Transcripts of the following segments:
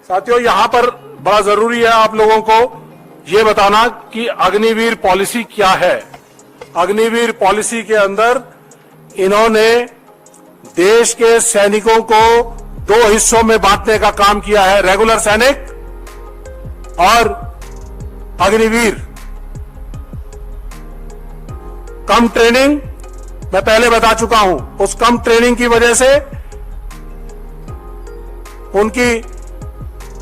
साथियों, यहां पर बड़ा जरूरी है आप लोगों को यह बताना कि अग्निवीर पॉलिसी क्या है। अग्निवीर पॉलिसी के अंदर इन्होंने देश के सैनिकों को दो हिस्सों में बांटने का काम किया है, रेगुलर सैनिक और अग्निवीर। कम ट्रेनिंग मैं पहले बता चुका हूं, उस कम ट्रेनिंग की वजह से उनकी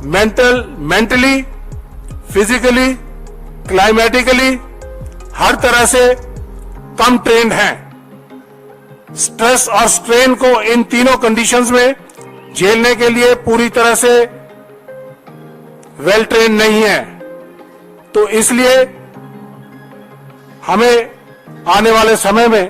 मेंटली, फिजिकली, क्लाइमेटिकली हर तरह से कम ट्रेंड हैं। स्ट्रेस और स्ट्रेन को इन तीनों कंडीशंस में झेलने के लिए पूरी तरह से वेल ट्रेन नहीं है। तो इसलिए हमें आने वाले समय में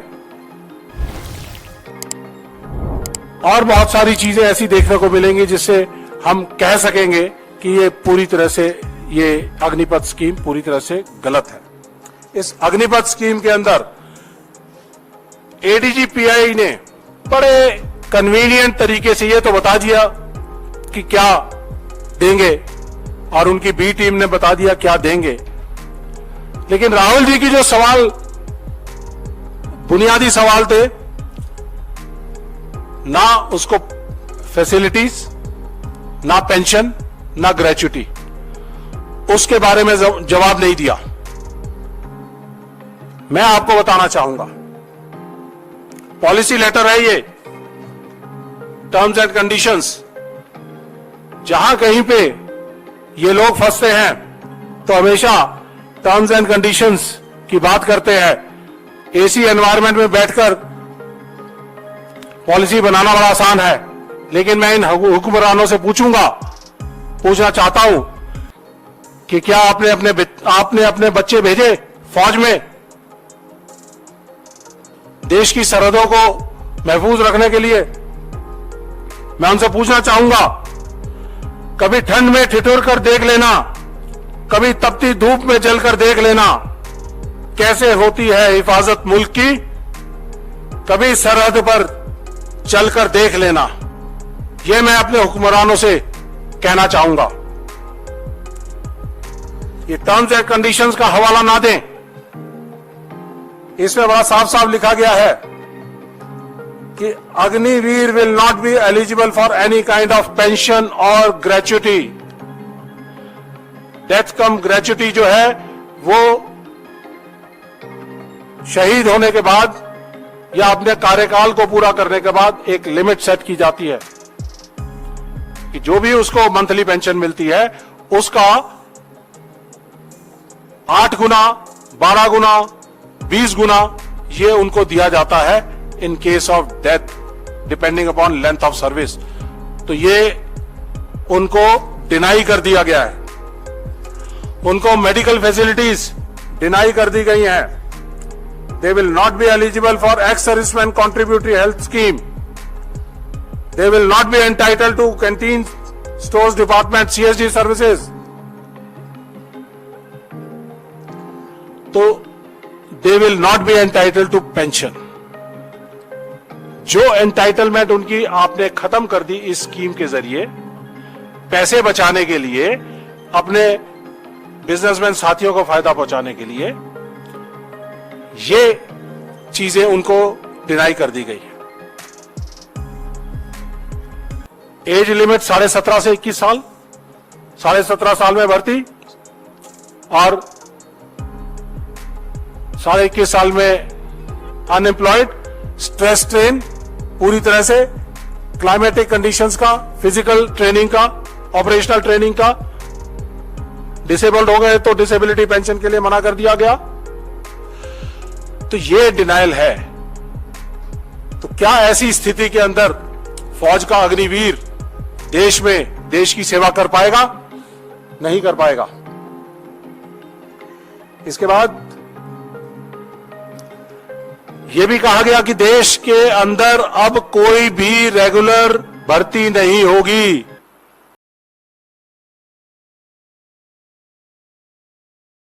और बहुत सारी चीजें ऐसी देखने को मिलेंगी जिससे हम कह सकेंगे कि ये पूरी तरह से, ये अग्निपथ स्कीम पूरी तरह से गलत है। इस अग्निपथ स्कीम के अंदर एडीजीपीआई ने बड़े कन्वीनियंट तरीके से ये तो बता दिया कि क्या देंगे और उनकी बी टीम ने बता दिया क्या देंगे, लेकिन राहुल जी की जो सवाल, बुनियादी सवाल थे, ना उसको फैसिलिटीज, ना पेंशन, ना ग्रेच्युटी, उसके बारे में जवाब नहीं दिया। मैं आपको बताना चाहूंगा, पॉलिसी लेटर है ये, टर्म्स एंड कंडीशंस। जहां कहीं पे ये लोग फंसते हैं तो हमेशा टर्म्स एंड कंडीशंस की बात करते हैं। एसी एनवायरनमेंट में बैठकर पॉलिसी बनाना बड़ा आसान है, लेकिन मैं इन हुक्मरानों से पूछना चाहता हूं कि क्या आपने अपने बच्चे भेजे फौज में देश की सरहदों को महफूज रखने के लिए? मैं उनसे पूछना चाहूंगा, कभी ठंड में ठिठुर कर देख लेना, कभी तपती धूप में जलकर देख लेना कैसे होती है हिफाजत मुल्क की, कभी सरहद पर चलकर देख लेना। यह मैं अपने हुक्मरानों से कहना चाहूंगा। ये टर्म्स एंड कंडीशंस का हवाला ना दें, इसमें बड़ा साफ साफ लिखा गया है कि Agniveer will not be eligible for any kind of pension और ग्रेच्युटी। डेथ कम ग्रेच्युटी जो है वो शहीद होने के बाद या अपने कार्यकाल को पूरा करने के बाद एक लिमिट सेट की जाती है कि जो भी उसको मंथली पेंशन मिलती है उसका 8 गुना, 12 गुना, 20 गुना ये उनको दिया जाता है in case of death, depending upon length of service. तो ये उनको डिनाई कर दिया गया है। उनको मेडिकल फैसिलिटीज डिनाई कर दी गई हैं। They will not be eligible for ex-serviceman contributory health scheme. They will not be entitled to canteen, stores department, CSD services. तो they will not be entitled to pension. जो entitlement उनकी आपने खत्म कर दी इस स्कीम के जरिए, पैसे बचाने के लिए, अपने बिजनेसमैन साथियों को फायदा पहुंचाने के लिए, ये चीजें उनको डिनाई कर दी गई है। एज लिमिट 17.5 से 21 साल, 17.5 साल में भर्ती और 21.5 साल में अनएम्प्लॉयड, स्ट्रेस ट्रेन पूरी तरह से, क्लाइमेटिक कंडीशंस का, फिजिकल ट्रेनिंग का, ऑपरेशनल ट्रेनिंग का, डिसेबल्ड हो गए तो डिसेबिलिटी पेंशन के लिए मना कर दिया गया। तो ये डिनाइल है। तो क्या ऐसी स्थिति के अंदर फौज का अग्निवीर देश में देश की सेवा कर पाएगा? नहीं कर पाएगा। इसके बाद यह भी कहा गया कि देश के अंदर अब कोई भी रेगुलर भर्ती नहीं होगी।